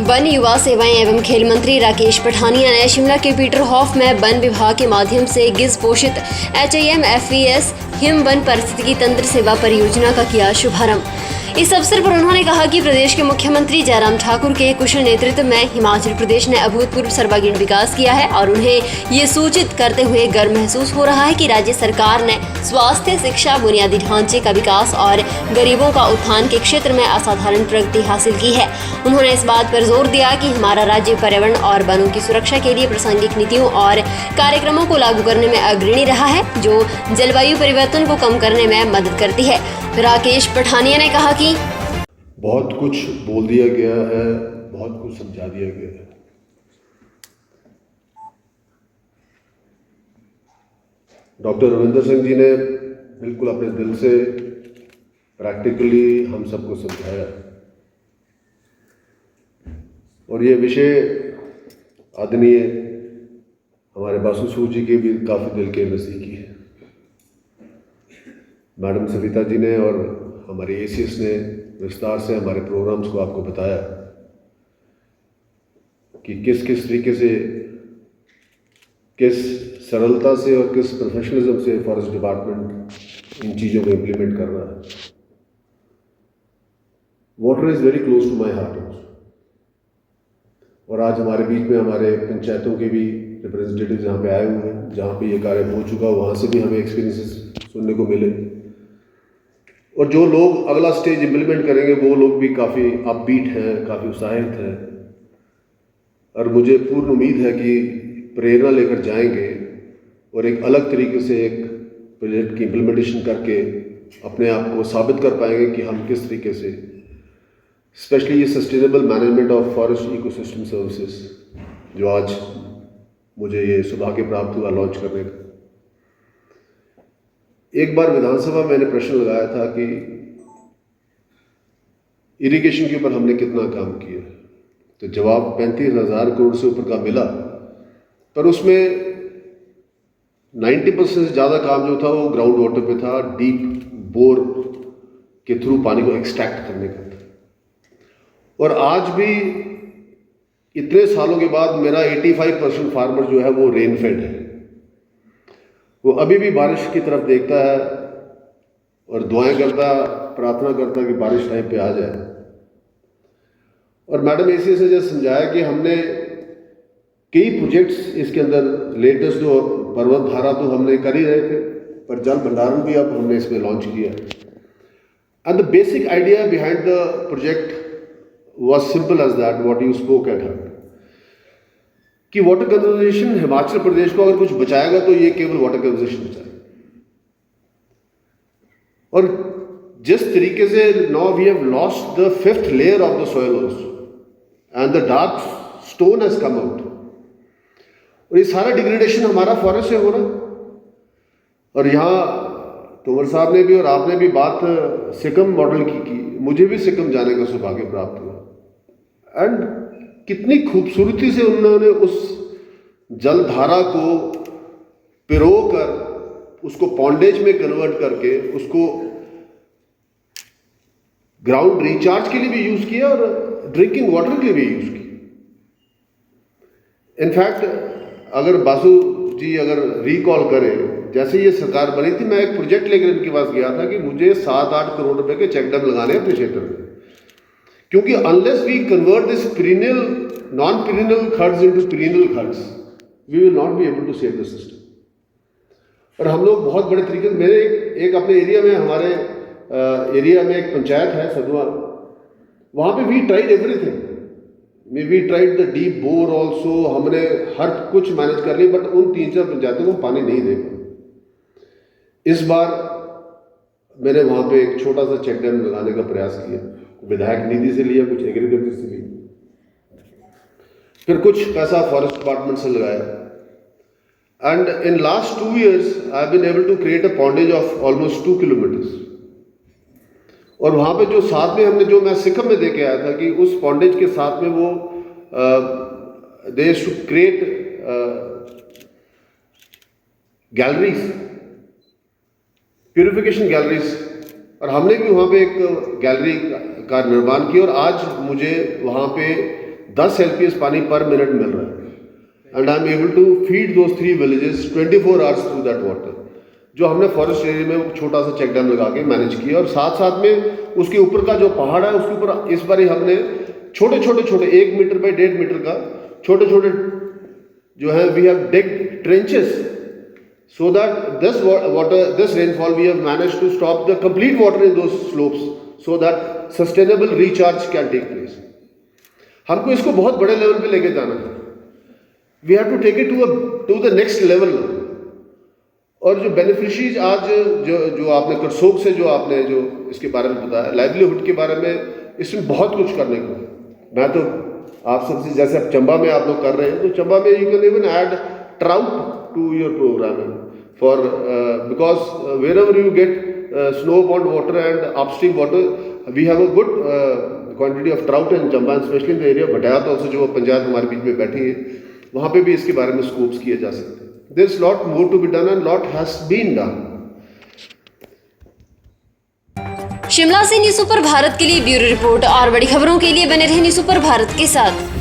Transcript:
One, युवा सेवाएं एवं खेल मंत्री राकेश पठानिया ने शिमला के पीटरहॉफ में वन विभाग के माध्यम से गिज पोषित HIMFES हिम वन पारिस्थितिकी तंत्र सेवा परियोजना का किया शुभारंभ। इस अवसर पर उन्होंने कहा कि प्रदेश के मुख्यमंत्री जयराम ठाकुर के कुशल नेतृत्व में हिमाचल प्रदेश ने अभूतपूर्व सर्वांगीण विकास किया है और उन्हें ये सूचित करते हुए गर्व महसूस हो रहा है कि राज्य सरकार ने स्वास्थ्य, शिक्षा, बुनियादी ढांचे का विकास और गरीबों का उत्थान के क्षेत्र में असाधारण प्रगति हासिल की है। उन्होंने इस बात पर जोर दिया कि हमारा राज्य पर्यावरण और वनों की सुरक्षा के लिए प्रासंगिक नीतियों और कार्यक्रमों को लागू करने में अग्रणी रहा है, जो जलवायु परिवर्तन को कम करने में मदद करती है। राकेश पठानिया ने कहा कि बहुत कुछ बोल दिया गया है, बहुत कुछ समझा दिया गया है। डॉक्टर रविंदर सिंह जी ने बिल्कुल अपने दिल से प्रैक्टिकली हम सबको समझाया और ये विषय आदरणीय हमारे बासु सूद जी के भी काफ़ी दिल के नज़दीकी है। मैडम सविता जी ने और हमारे ACS ने विस्तार से हमारे प्रोग्राम्स को आपको बताया कि किस किस तरीके से, किस सरलता से और किस प्रोफेशनलिज्म से फॉरेस्ट डिपार्टमेंट इन चीज़ों को इम्प्लीमेंट कर रहा है। Water is very close to my heart also. और आज हमारे बीच में हमारे पंचायतों के भी रिप्रेजेंटेटिव यहाँ पे आए हुए हैं, जहाँ पे ये कार्य हो चुका, वहाँ से भी हमें एक्सपीरियंसेस सुनने को मिले। और जो लोग अगला स्टेज इम्प्लीमेंट करेंगे वो लोग भी काफ़ी अपबीट हैं, काफ़ी उत्साहित हैं और मुझे पूर्ण उम्मीद है कि प्रेरणा लेकर जाएंगे और एक अलग तरीके से एक प्रोजेक्ट की इम्प्लीमेंटेशन करके अपने आप को साबित कर पाएंगे कि हम किस तरीके से, स्पेशली ये sustainable management of forest ecosystem services जो आज मुझे ये सौभाग्य प्राप्त हुआ लॉन्च करने का। एक बार विधानसभा में मैंने प्रश्न लगाया था कि इरिगेशन के ऊपर हमने कितना काम किया, तो जवाब 35,000 करोड़ से ऊपर का मिला, पर उसमें 90% से ज़्यादा काम जो था वो ग्राउंड वाटर पे था, डीप बोर के थ्रू पानी को एक्सट्रैक्ट करने का था। और आज भी इतने सालों के बाद मेरा 85% फार्मर जो है वो रेनफेड है, वो अभी भी बारिश की तरफ देखता है और दुआएं करता, प्रार्थना करता कि बारिश टाइम पे आ जाए। और मैडम ACS ने जैसे समझाया कि हमने कई प्रोजेक्ट्स इसके अंदर, लेटेस्ट जो पर्वत धारा तो हमने कर ही रहे थे, पर जल भंडारण भी अब हमने इसमें लॉन्च किया। And the basic idea behind the project was simple as that what you spoke at her, कि वाटर कंजर्वेशन हिमाचल प्रदेश को अगर कुछ बचाएगा तो ये केवल वाटर कंजर्वेशन बचाएगा। और जिस तरीके से now we have lost the 5th layer of the soil also and the dark stone has come out, और ये सारा डिग्रेडेशन हमारा फॉरेस्ट से हो रहा है। और यहाँ तोमर साहब ने भी और आपने भी बात सिक्किम मॉडल की, मुझे भी सिक्किम जाने का सौभाग्य प्राप्त हुआ एंड कितनी खूबसूरती से उन्होंने उस जलधारा को पिरो कर उसको पॉन्डेज में कन्वर्ट करके उसको ग्राउंड रिचार्ज के लिए भी यूज किया और ड्रिंकिंग वाटर के लिए भी यूज किया। इनफैक्ट अगर बासु जी अगर रिकॉल करें, जैसे ये सरकार बनी थी, मैं एक प्रोजेक्ट लेकर इनके पास गया था कि मुझे 7-8 करोड़ रुपए के चेक डैम लगाने अपने क्षेत्र में, क्योंकि unless we convert this perennial non-perennial खड्स इनटू perennial खड्स, we will not be able to save the system. और हम लोग बहुत बड़े तरीके से, मेरे एक अपने एरिया में, हमारे एरिया में एक पंचायत है सदवा, वहाँ पे we tried everything, we tried the deep bore also, हमने हर कुछ मैनेज कर लिया, बट उन 3-4 पंचायतों को पानी नहीं दे पाए। इस बार मैंने वहाँ पे एक छोटा सा चेक डैम लगाने का प्रयास किया, विधायक निधि से लिया, कुछ एग्रीकल्चर से लिया, फिर कुछ पैसा फॉरेस्ट डिपार्टमेंट से लगाया। And in last 2 years I have been able to create a pondage of almost 2 kilometers। और वहाँ पे जो साथ में हमने, जो मैं सिक्किम में देके आया था कि उस पॉन्डेज के साथ में वो they should create galleries, purification galleries, और हमने भी वहाँ पे एक गैलरी का निर्माण किया। और आज मुझे वहाँ पे 10 LPS पानी पर मिनट मिल रहा है and I am able to feed those 3 villages 24 hours through that water, जो हमने फॉरेस्ट एरिया में वो छोटा सा चेक डैम लगा के मैनेज किया। और साथ साथ में उसके ऊपर का जो पहाड़ है उसके ऊपर इस बार हमने छोटे 1 मीटर बाई 1.5 मीटर का छोटे जो है we have digged trenches so that this rainfall we have managed to stop the complete water in those slopes so that sustainable recharge can take place. हमको इसको बहुत बड़े लेवल पे लेके जाना है, we have to take it to the next level. और जो बेनिफिशरीज आज जो आपने करसोग से जो आपने जो इसके बारे में बताया, लाइवलीहुड के बारे में, इसमें बहुत कुछ करने को है। मैं तो आप सबसे, जैसे अब चंबा में आप लोग कर रहे हैं, तो चंबा में you can even add trout to your program for because wherever you get snow pond water and upstream water, we have a good quantity of trout in Chamba, and especially in the area of Bhatayat also, जो पंचायत हमारे बीच में बैठी है, वहाँ पे भी इसके बारे में स्कोप्स किए जा सकते हैं। There is lot more to be done and lot has been done. Shimla से न्यूज़ सुपर भारत के लिए ब्यूरो रिपोर्ट। और बड़ी खबरों के लिए बने रहे न्यूज़ सुपर भारत के साथ।